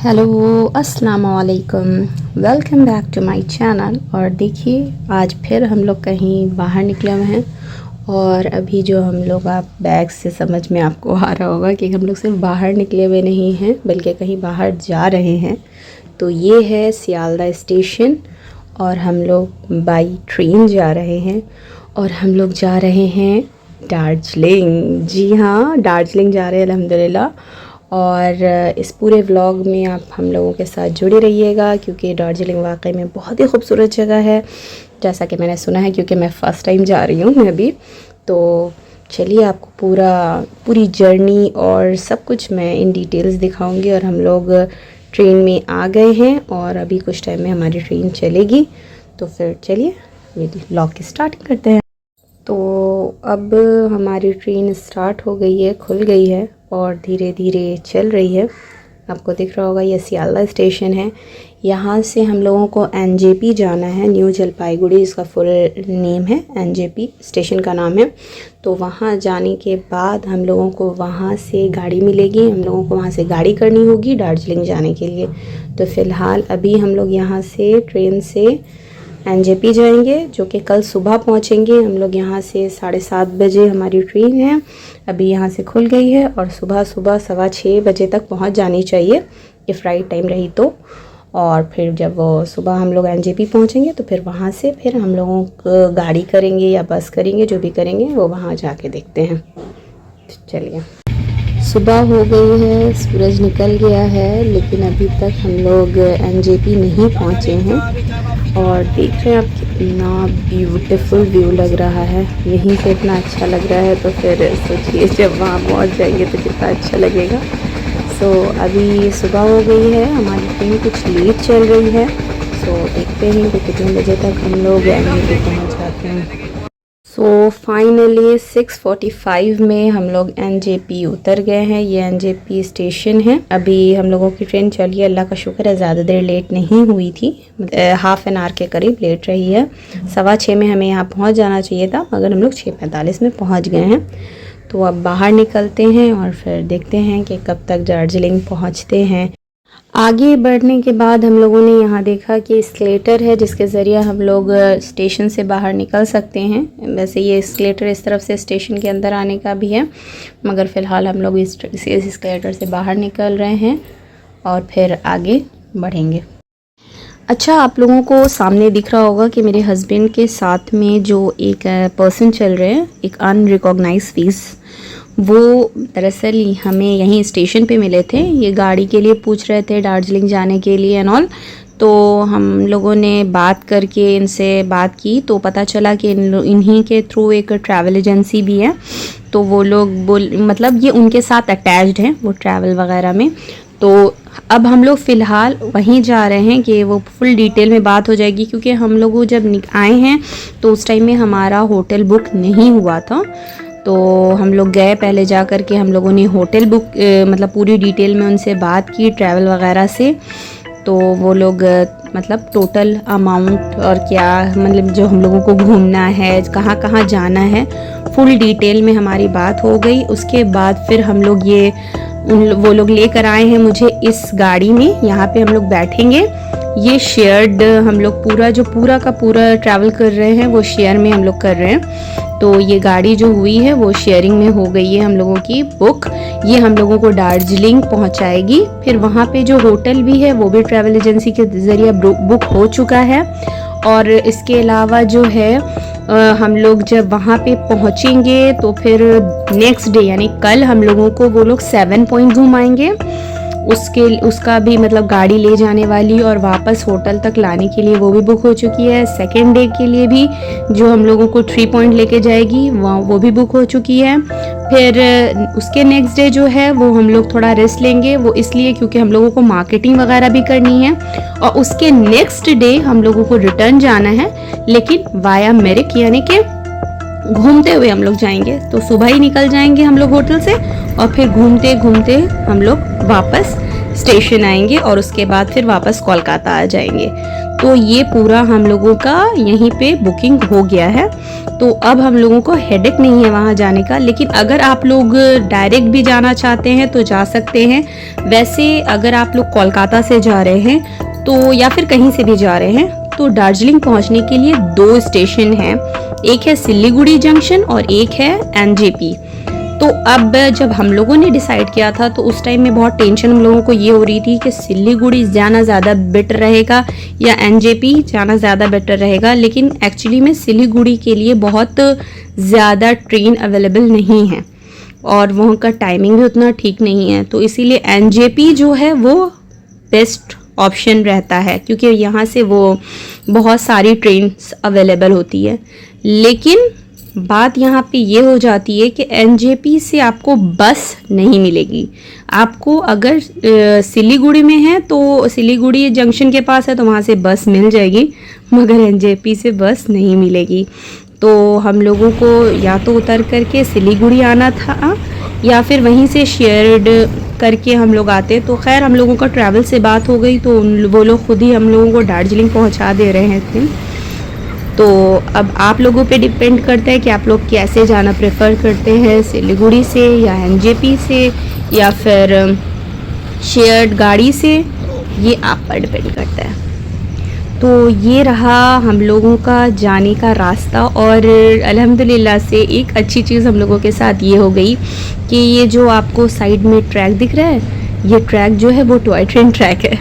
Hello अस्सलाम वालेकुम, welcome back to my channel. और देखिए आज फिर हम लोग कहीं बाहर निकले हुए हैं। और अभी जो हम लोग आप बैग से समझ में आपको आ रहा होगा कि हम लोग सिर्फ बाहर निकले हुए नहीं हैं बल्कि कहीं बाहर जा रहे हैं। तो ये है सियालदा स्टेशन और हम लोग बाई ट्रेन जा रहे हैं और हम लोग जा रहे हैं दार्जिलिंग। जी हाँ, दार्जिलिंग जा रहे हैं अल्हम्दुलिल्लाह। और इस पूरे व्लॉग में आप हम लोगों के साथ जुड़े रहिएगा क्योंकि दार्जिलिंग वाकई में बहुत ही खूबसूरत जगह है, जैसा कि मैंने सुना है क्योंकि मैं फ़र्स्ट टाइम जा रही हूँ मैं भी। तो चलिए आपको पूरी जर्नी और सब कुछ मैं इन डिटेल्स दिखाऊंगी। और हम लोग ट्रेन में आ गए हैं और अभी कुछ टाइम में हमारी ट्रेन चलेगी। तो फिर चलिए व्लॉग की स्टार्टिंग करते हैं। तो अब हमारी ट्रेन स्टार्ट हो गई है, खुल गई है और धीरे धीरे चल रही है। आपको दिख रहा होगा ये सियालदा स्टेशन है। यहाँ से हम लोगों को एनजेपी जाना है, न्यू जलपाईगुड़ी इसका फुल नेम है, एनजेपी स्टेशन का नाम है। तो वहाँ जाने के बाद हम लोगों को वहाँ से गाड़ी मिलेगी, हम लोगों को वहाँ से गाड़ी करनी होगी दार्जिलिंग जाने के लिए। तो फ़िलहाल अभी हम लोग यहाँ से ट्रेन से एनजेपी जाएंगे जो कि कल सुबह पहुंचेंगे। हम लोग यहाँ से 7:30 बजे हमारी ट्रेन है, अभी यहाँ से खुल गई है और सुबह 6:15 बजे तक पहुंच जानी चाहिए इफ़ राइट टाइम रही तो। और फिर जब वो सुबह हम लोग एनजेपी पहुँचेंगे तो फिर वहाँ से फिर हम लोगों को गाड़ी करेंगे या बस करेंगे, जो भी करेंगे वो वहाँ जाके देखते हैं। चलिए, सुबह हो गई है, सूरज निकल गया है, लेकिन अभी तक हम लोग एनजेपी नहीं पहुँचे हैं। और देख रहे हैं आप कितना ब्यूटीफुल व्यू लग रहा है, यहीं से इतना अच्छा लग रहा है तो फिर सोचिए जब वहाँ पहुँच जाएंगे तो कितना अच्छा लगेगा। सो अभी सुबह हो गई है, हमारी ट्रेन कुछ लेट चल रही है। सो देखते हैं कि कितने बजे तक हम लोग एनजेपी पहुँच जाते हैं। सो फाइनली 6:45 में हम लोग एनजेपी उतर गए हैं। ये एनजेपी स्टेशन है। अभी हम लोगों की ट्रेन चली है, अल्लाह का शुक्र है ज़्यादा देर लेट नहीं हुई थी, हाफ एन आवर के करीब लेट रही है। 6:15 में हमें यहाँ पहुँच जाना चाहिए था मगर हम लोग 6:45 में पहुँच गए हैं। तो अब बाहर निकलते हैं और फिर देखते हैं कि कब तक दार्जिलिंग पहुँचते हैं। आगे बढ़ने के बाद हम लोगों ने यहाँ देखा कि एस्केलेटर है जिसके ज़रिए हम लोग स्टेशन से बाहर निकल सकते हैं। वैसे ये एस्केलेटर इस तरफ से स्टेशन के अंदर आने का भी है, मगर फ़िलहाल हम लोग इस एस्केलेटर से बाहर निकल रहे हैं और फिर आगे बढ़ेंगे। अच्छा, आप लोगों को सामने दिख रहा होगा कि मेरे हस्बैंड के साथ में जो एक पर्सन चल रहे हैं, एक अनरिकॉग्नाइज्ड फेस, वो दरअसल हमें यहीं स्टेशन पे मिले थे। ये गाड़ी के लिए पूछ रहे थे दार्जिलिंग जाने के लिए एंड ऑल। तो हम लोगों ने बात करके इनसे बात की तो पता चला कि इन्हीं के थ्रू एक ट्रैवल एजेंसी भी है। तो वो लोग मतलब ये उनके साथ अटैच्ड हैं वो ट्रैवल वगैरह में। तो अब हम लोग फ़िलहाल वहीं जा रहे हैं कि वो फुल डिटेल में बात हो जाएगी, क्योंकि हम लोग जब आए हैं तो उस टाइम में हमारा होटल बुक नहीं हुआ था। तो हम लोग गए पहले जा कर के हम लोगों ने होटल बुक मतलब पूरी डिटेल में उनसे बात की ट्रैवल वगैरह से। तो वो लोग मतलब टोटल अमाउंट और क्या मतलब जो हम लोगों को घूमना है, कहाँ कहाँ जाना है, फुल डिटेल में हमारी बात हो गई। उसके बाद फिर हम लोग वो लोग लेकर आए हैं मुझे इस गाड़ी में, यहाँ पे हम लोग बैठेंगे। ये शेयर्ड हम लोग पूरा का पूरा ट्रैवल कर रहे हैं, वो शेयर में हम लोग कर रहे हैं। तो ये गाड़ी जो हुई है वो शेयरिंग में हो गई है हम लोगों की बुक। ये हम लोगों को दार्जिलिंग पहुंचाएगी। फिर वहाँ पे जो होटल भी है वो भी ट्रैवल एजेंसी के ज़रिए बुक हो चुका है। और इसके अलावा जो है हम लोग जब वहाँ पे पहुँचेंगे तो फिर नेक्स्ट डे यानी कल हम लोगों को वो लोग 7 पॉइंट घुमाएंगे। उसका भी मतलब गाड़ी ले जाने वाली और वापस होटल तक लाने के लिए वो भी बुक हो चुकी है। सेकेंड डे के लिए भी जो हम लोगों को 3 पॉइंट लेके जाएगी वो भी बुक हो चुकी है। फिर उसके नेक्स्ट डे जो है वो हम लोग थोड़ा रेस्ट लेंगे, वो इसलिए क्योंकि हम लोगों को मार्केटिंग वगैरह भी करनी है। और उसके नेक्स्ट डे हम लोगों को रिटर्न जाना है, लेकिन वाया मेरिक यानी कि घूमते हुए हम लोग जाएंगे। तो सुबह ही निकल जाएंगे हम लोग होटल से और फिर घूमते घूमते हम लोग वापस स्टेशन आएंगे और उसके बाद फिर वापस कोलकाता आ जाएंगे। तो ये पूरा हम लोगों का यहीं पे बुकिंग हो गया है। तो अब हम लोगों को हेडेक नहीं है वहाँ जाने का। लेकिन अगर आप लोग डायरेक्ट भी जाना चाहते हैं तो जा सकते हैं। वैसे अगर आप लोग कोलकाता से जा रहे हैं तो या फिर कहीं से भी जा रहे हैं तो दार्जिलिंग पहुँचने के लिए 2 स्टेशन हैं, एक है सिलीगुड़ी जंक्शन और एक है एनजेपी। तो अब जब हम लोगों ने डिसाइड किया था तो उस टाइम में बहुत टेंशन हम लोगों को ये हो रही थी कि सिलीगुड़ी जाना ज़्यादा बेटर रहेगा या एनजेपी जाना ज़्यादा बेटर रहेगा। लेकिन एक्चुअली में सिलीगुड़ी के लिए बहुत ज़्यादा ट्रेन अवेलेबल नहीं है और वहाँ का टाइमिंग भी उतना ठीक नहीं है। तो इसीलिए एनजेपी जो है वो बेस्ट ऑप्शन रहता है, क्योंकि यहाँ से वो बहुत सारी ट्रेन्स अवेलेबल होती है। लेकिन बात यहाँ पे ये हो जाती है कि एनजेपी से आपको बस नहीं मिलेगी। आपको अगर सिलीगुड़ी में है तो सिलीगुड़ी जंक्शन के पास है तो वहाँ से बस मिल जाएगी, मगर एनजेपी से बस नहीं मिलेगी। तो हम लोगों को या तो उतर करके सिलीगुड़ी आना था या फिर वहीं से शेयर्ड करके हम लोग आते। तो खैर हम लोगों का ट्रैवल से बात हो गई तो वो लोग खुद ही हम लोगों को दार्जिलिंग पहुँचा दे रहे थे। तो अब आप लोगों पे डिपेंड करता है कि आप लोग कैसे जाना प्रेफर करते हैं, सिलीगुड़ी से या एनजेपी से या फिर शेयर्ड गाड़ी से, ये आप पर डिपेंड करता है। तो ये रहा हम लोगों का जाने का रास्ता। और अल्हम्दुलिल्लाह से एक अच्छी चीज़ हम लोगों के साथ ये हो गई कि ये जो आपको साइड में ट्रैक दिख रहा है, ये ट्रैक जो है वो टॉय ट्रेन ट्रैक है,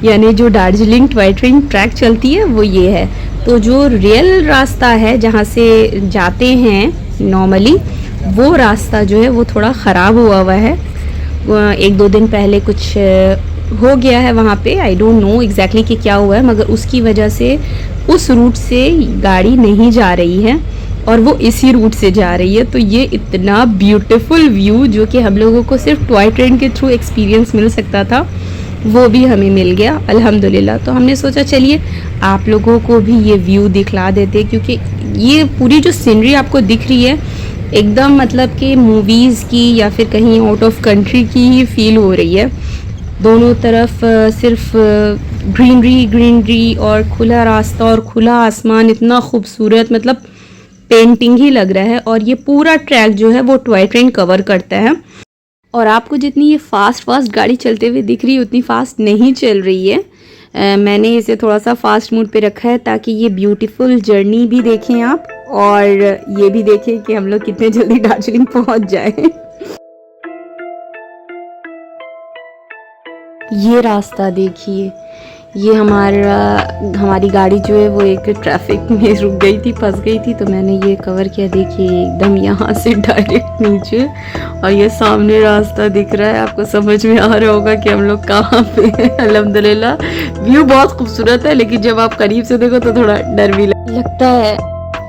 यानी जो दार्जिलिंग टॉय ट्रेन ट्रैक चलती है वो ये है। तो जो रियल रास्ता है जहाँ से जाते हैं नॉर्मली, वो रास्ता जो है वो थोड़ा ख़राब हुआ है। 1-2 दिन पहले कुछ हो गया है वहाँ पे, आई डोंट नो एग्जैक्टली कि क्या हुआ है, मगर उसकी वजह से उस रूट से गाड़ी नहीं जा रही है और वो इसी रूट से जा रही है। तो ये इतना ब्यूटीफुल व्यू जो कि हम लोगों को सिर्फ टॉय ट्रेन के थ्रू एक्सपीरियंस मिल सकता था, वो भी हमें मिल गया अल्हम्दुलिल्लाह। तो हमने सोचा चलिए आप लोगों को भी ये व्यू दिखला देते, क्योंकि ये पूरी जो सीनरी आपको दिख रही है एकदम मतलब कि मूवीज़ की या फिर कहीं आउट ऑफ कंट्री की ही फील हो रही है। दोनों तरफ सिर्फ ग्रीनरी और खुला रास्ता और खुला आसमान, इतना खूबसूरत, मतलब पेंटिंग ही लग रहा है। और ये पूरा ट्रैक जो है वो टॉय ट्रेन कवर करता है। और आपको जितनी ये फास्ट गाड़ी चलते हुए दिख रही है उतनी फास्ट नहीं चल रही है। मैंने इसे थोड़ा सा फास्ट मोड पे रखा है ताकि ये ब्यूटीफुल जर्नी भी देखें आप और ये भी देखें कि हम लोग कितने जल्दी दार्जिलिंग पहुंच जाएं। ये रास्ता देखिए, ये हमारी गाड़ी जो है वो एक ट्रैफिक में रुक गई थी, फंस गई थी, तो मैंने ये कवर किया। देखिए एकदम यहाँ से डायरेक्ट नीचे, और ये सामने रास्ता दिख रहा है, आपको समझ में आ रहा होगा कि हम लोग कहाँ पे हैं। अल्हम्दुलिल्लाह व्यू बहुत खूबसूरत है, लेकिन जब आप करीब से देखो तो थोड़ा डर भी लगता है।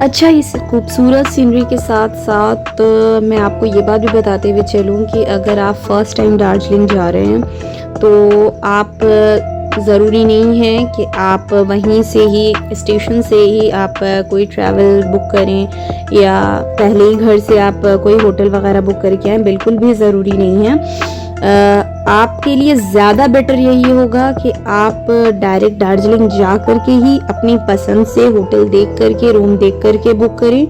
अच्छा, इस खूबसूरत सीनरी के साथ साथ मैं आपको ये बात भी बताते हुए चलूँ कि अगर आप फर्स्ट टाइम दार्जिलिंग जा रहे हैं तो आप ज़रूरी नहीं है कि आप वहीं से ही स्टेशन से ही आप कोई ट्रैवल बुक करें या पहले ही घर से आप कोई होटल वगैरह बुक करके आएँ, बिल्कुल भी ज़रूरी नहीं है। आपके लिए ज़्यादा बेटर यही होगा कि आप डायरेक्ट दार्जिलिंग जा कर के ही अपनी पसंद से होटल देख करके, रूम देख करके बुक करें।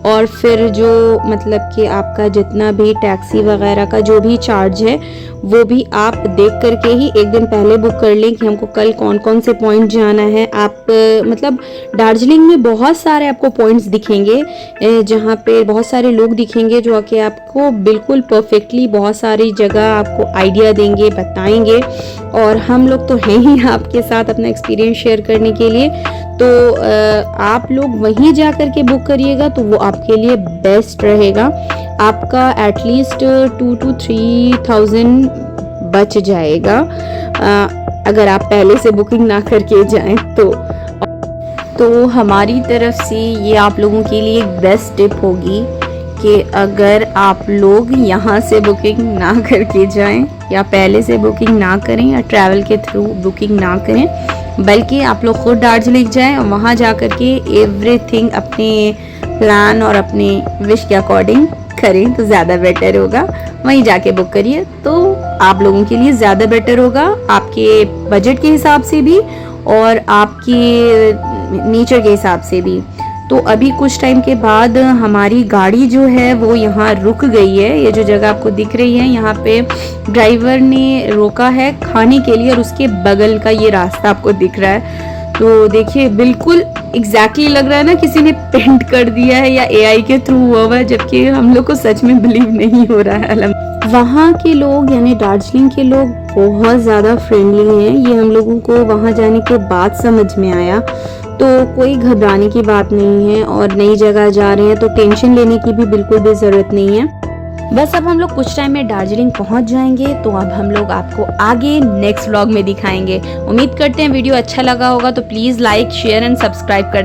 और फिर जो मतलब कि आपका जितना भी टैक्सी वगैरह का जो भी चार्ज है वो भी आप देख करके ही एक दिन पहले बुक कर लें कि हमको कल कौन कौन से पॉइंट जाना है। आप मतलब दार्जिलिंग में बहुत सारे आपको पॉइंट्स दिखेंगे जहाँ पे बहुत सारे लोग दिखेंगे जो कि आपको बिल्कुल परफेक्टली बहुत सारी जगह आपको आइडिया देंगे, बताएंगे। और हम लोग तो हैं ही आपके साथ अपना एक्सपीरियंस शेयर करने के लिए, तो आप लोग वहीं जा कर के बुक करिएगा तो वो आपके लिए बेस्ट रहेगा। आपका एटलीस्ट 2 to 3,000 बच जाएगा अगर आप पहले से बुकिंग ना करके जाएं तो हमारी तरफ से ये आप लोगों के लिए एक बेस्ट टिप होगी कि अगर आप लोग यहाँ से बुकिंग ना करके जाएं या पहले से बुकिंग ना करें या ट्रैवल के थ्रू बुकिंग ना करें, बल्कि आप लोग खुद दार्जिलिंग जाएं और वहाँ जा कर के एवरीथिंग अपने प्लान और अपने विश के अकॉर्डिंग करें तो ज़्यादा बेटर होगा। वहीं जाके बुक करिए तो आप लोगों के लिए ज़्यादा बेटर होगा, आपके बजट के हिसाब से भी और आपकी नेचर के हिसाब से भी। तो अभी कुछ टाइम के बाद हमारी गाड़ी जो है वो यहाँ रुक गई है। ये जो जगह आपको दिख रही है, यहाँ पे ड्राइवर ने रोका है खाने के लिए, और उसके बगल का ये रास्ता आपको दिख रहा है। तो देखिए बिल्कुल एग्जैक्टली लग रहा है ना किसी ने पेंट कर दिया है या एआई के थ्रू हुआ हुआ है, जबकि हम लोग को सच में बिलीव नहीं हो रहा है। वहाँ के लोग यानी दार्जिलिंग के लोग बहुत ज़्यादा फ्रेंडली हैं। ये हम लोगों को वहाँ जाने के बाद समझ में आया। तो कोई घबराने की बात नहीं है, और नई जगह जा रहे हैं तो टेंशन लेने की भी बिल्कुल भी ज़रूरत नहीं है। बस अब हम लोग कुछ टाइम में दार्जिलिंग पहुंच जाएंगे, तो अब हम लोग आपको आगे नेक्स्ट व्लॉग में दिखाएंगे। उम्मीद करते हैं वीडियो अच्छा लगा होगा, तो please like, share and subscribe कर